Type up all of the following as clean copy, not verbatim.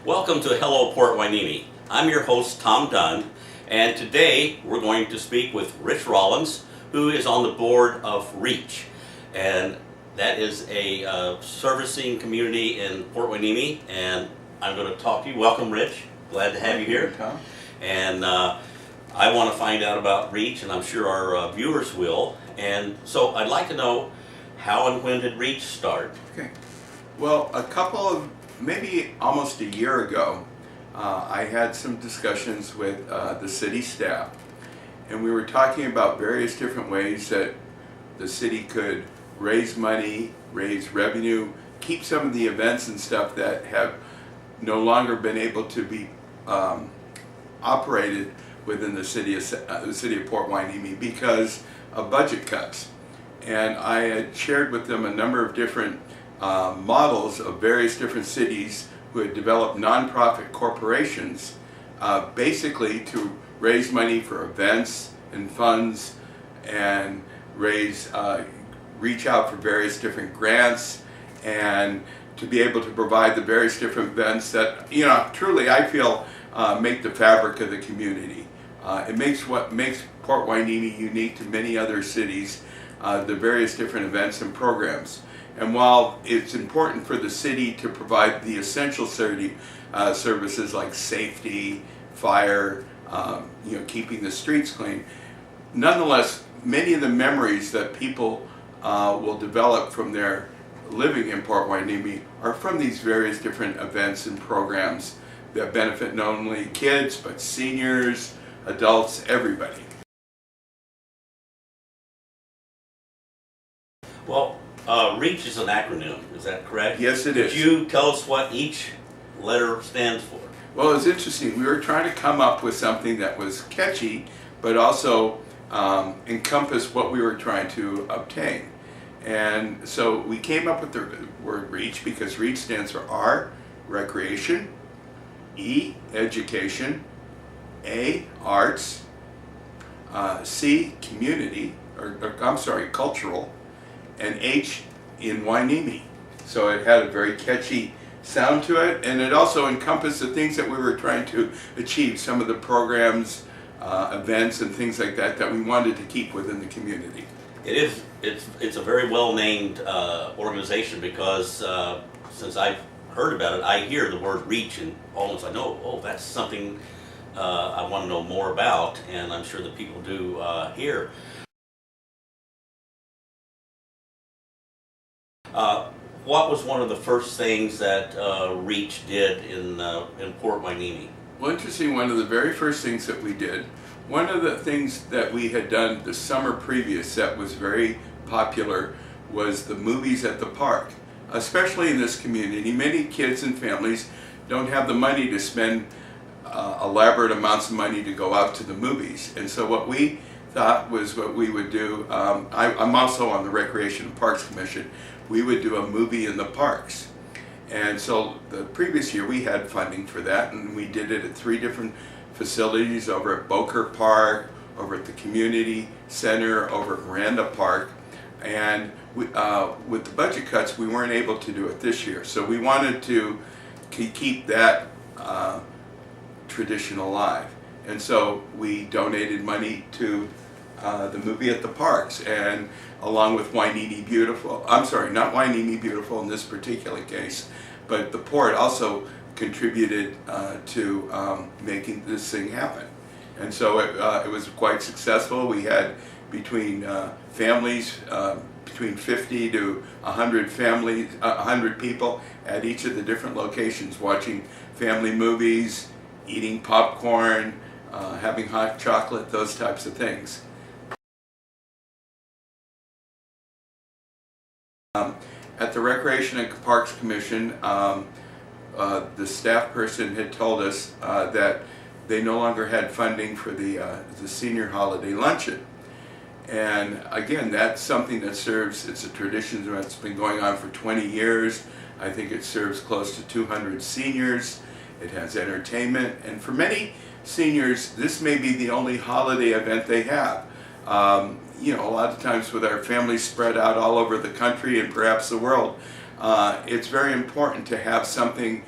Welcome to Hello Port Hueneme. I'm your host, Tom Dunn, and today we're going to speak with Rich Rollins, who is on the board of REACH, and that is a servicing community in Port Hueneme, and I'm going to talk to you. Welcome, Rich. Glad to have you here. Tom. And I want to find out about REACH, and I'm sure our viewers will. And so I'd like to know, how and when did REACH start? Okay. Well, maybe almost a year ago, I had some discussions with the city staff, and we were talking about various different ways that the city could raise money, raise revenue, keep some of the events and stuff that have no longer been able to be operated within the city of Port Hueneme because of budget cuts. And I had shared with them a number of different models of various different cities who had developed nonprofit corporations basically to raise money for events and funds and reach out for various different grants and to be able to provide the various different events that, truly I feel make the fabric of the community. It makes what makes Port Hueneme unique to many other cities, the various different events and programs. And while it's important for the city to provide the essential services like safety, fire, keeping the streets clean, nonetheless, many of the memories that people will develop from their living in Port Hueneme are from these various different events and programs that benefit not only kids, but seniors, adults, everybody. Well, REACH is an acronym, is that correct? Yes, it is. Could you tell us what each letter stands for? Well, it's interesting. We were trying to come up with something that was catchy, but also encompass what we were trying to obtain. And so we came up with the word REACH because REACH stands for R, recreation, E, education, A, arts, C, community, cultural, and H in Hueneme. So it had a very catchy sound to it, and it also encompassed the things that we were trying to achieve, some of the programs, events and things like that we wanted to keep within the community. It's a very well named organization because since I've heard about it, I hear the word REACH and almost I know, oh, that's something I want to know more about, and I'm sure that people do here. What was one of the first things that REACH did in Port Hueneme? Well, interesting, one of the very first things that we did, one of the things that we had done the summer previous that was very popular was the movies at the park. Especially in this community, many kids and families don't have the money to spend elaborate amounts of money to go out to the movies. And so what we thought was what we would do, I'm also on the Recreation and Parks Commission, we would do a movie in the parks. And so the previous year we had funding for that, and we did it at 3 different facilities, over at Boker Park, over at the Community Center, over at Miranda Park. And with the budget cuts, we weren't able to do it this year. So we wanted to keep that tradition alive. And so we donated money to the movie at the parks, and along with Hueneme Beautiful, not Hueneme Beautiful in this particular case, but the port also contributed to making this thing happen. And so it was quite successful. We had between families, between 50 to 100 families, 100 people at each of the different locations watching family movies, eating popcorn, having hot chocolate, those types of things. At the Recreation and Parks Commission, the staff person had told us that they no longer had funding for the senior holiday luncheon. And again, that's something that serves, it's a tradition that's been going on for 20 years. I think it serves close to 200 seniors. It has entertainment, and for many seniors, this may be the only holiday event they have. A lot of times with our families spread out all over the country and perhaps the world, it's very important to have something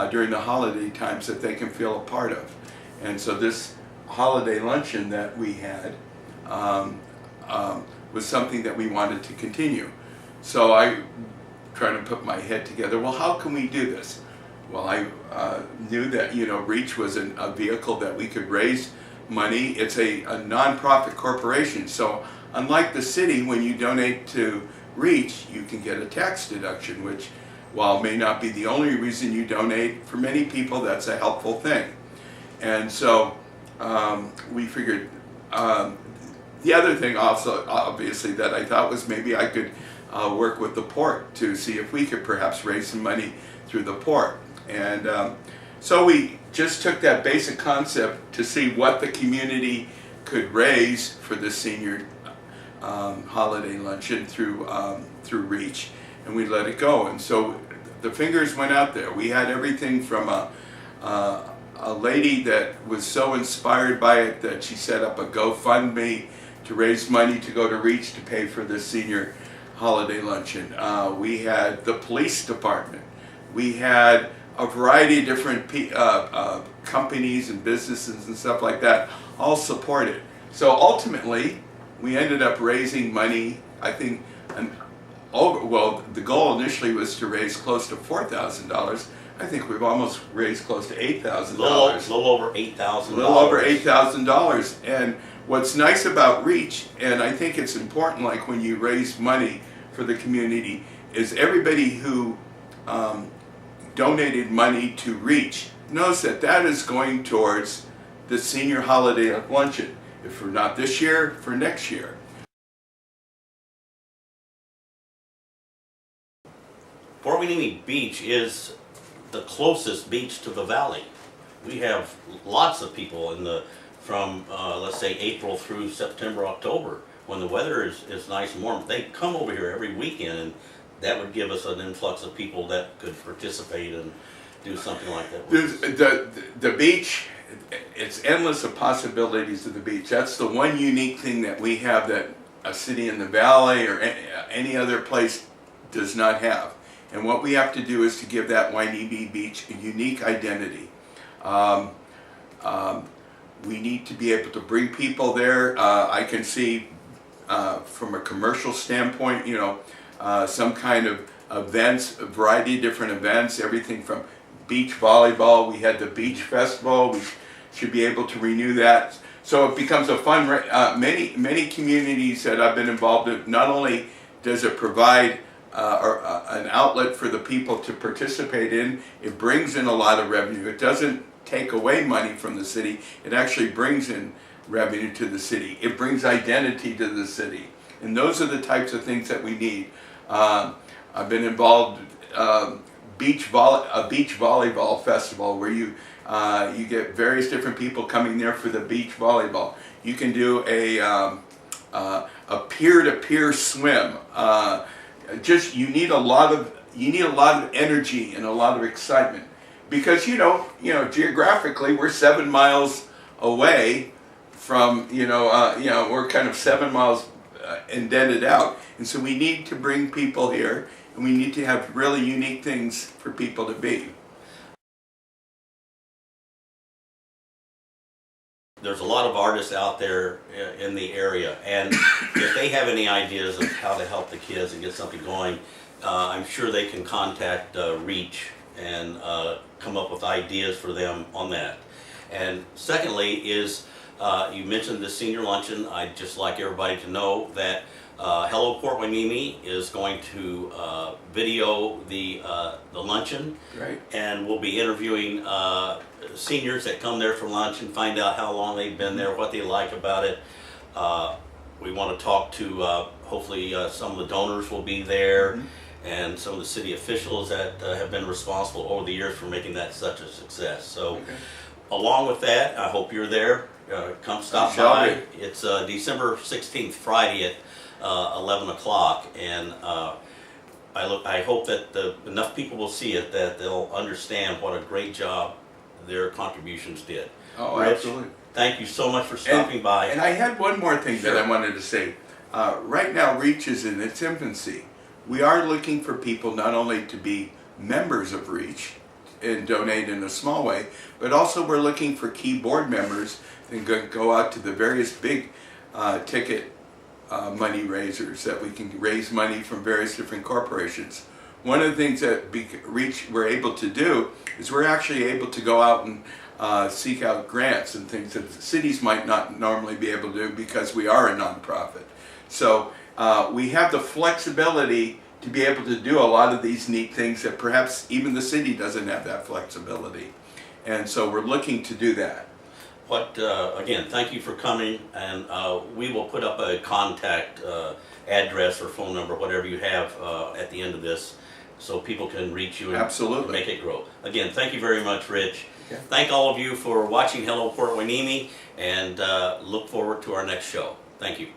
during the holiday times that they can feel a part of. And so this holiday luncheon that we had was something that we wanted to continue. So I tried to put my head together, well, how can we do this? Well, I knew that, REACH was a vehicle that we could raise money. It's a nonprofit corporation, so unlike the city, when you donate to REACH, you can get a tax deduction, which, while may not be the only reason you donate, for many people that's a helpful thing. And so we figured, the other thing also, obviously, that I thought was maybe I could work with the port to see if we could perhaps raise some money through the port. And so we just took that basic concept to see what the community could raise for the senior holiday luncheon through REACH, and we let it go. And so the fingers went out there. We had everything from a lady that was so inspired by it that she set up a GoFundMe to raise money to go to REACH to pay for the senior holiday luncheon. We had the police department. We had a variety of different companies and businesses and stuff like that all support it. So ultimately, we ended up raising money, I think, well, the goal initially was to raise close to $4,000. I think we've almost raised close to $8,000. A little over $8,000. A little over $8,000. And what's nice about REACH, and I think it's important, like when you raise money for the community, is everybody who donated money to REACH knows that that is going towards the senior holiday luncheon. If for not this year, for next year. Port Hueneme Beach is the closest beach to the valley. We have lots of people from let's say April through September, October, when the weather is nice and warm. They come over here every weekend, and that would give us an influx of people that could participate and do something like that. The beach, it's endless of possibilities of the beach. That's the one unique thing that we have that a city in the valley or any other place does not have. And what we have to do is to give that Hueneme Beach a unique identity. We need to be able to bring people there. I can see from a commercial standpoint, some kind of events, a variety of different events, everything from beach volleyball. We had the beach festival. We should be able to renew that. So it becomes a fun, many communities that I've been involved in, not only does it provide an outlet for the people to participate in, it brings in a lot of revenue. It doesn't take away money from the city. It actually brings in revenue to the city. It brings identity to the city. And those are the types of things that we need. I've been involved a beach volleyball festival where you get various different people coming there for the beach volleyball. You can do a peer-to-peer swim. You need a lot of energy and a lot of excitement, because geographically we're 7 miles away from we're kind of 7 miles indented out, and so we need to bring people here, and we need to have really unique things for people to be. There's a lot of artists out there in the area, and if they have any ideas of how to help the kids and get something going, I'm sure they can contact REACH and come up with ideas for them on that. And secondly is, you mentioned the senior luncheon. I'd just like everybody to know that Hello Port Hueneme is going to video the luncheon. Right. And we'll be interviewing seniors that come there for lunch and find out how long they've been there, what they like about it. We want to talk to, hopefully some of the donors will be there, and some of the city officials that have been responsible over the years for making that such a success. So along with that, I hope you're there. Come stop by. It's December 16th, Friday at 11 o'clock, and I hope that enough people will see it that they'll understand what a great job their contributions did. Oh, Rich, absolutely. Thank you so much for stopping by. And I had one more thing that I wanted to say. Right now, REACH is in its infancy. We are looking for people not only to be members of REACH, and donate in a small way, but also we're looking for key board members and go out to the various big ticket money raisers that we can raise money from various different corporations. One of the things that we're able to do is we're actually able to go out and seek out grants and things that cities might not normally be able to do because we are a nonprofit. So we have the flexibility to be able to do a lot of these neat things that perhaps even the city doesn't have that flexibility. And so we're looking to do that. Again, thank you for coming, and we will put up a contact address or phone number, whatever you have at the end of this, so people can reach you and Absolutely. Make it grow. Again, thank you very much, Rich. Okay. Thank all of you for watching Hello Port Hueneme, and look forward to our next show. Thank you.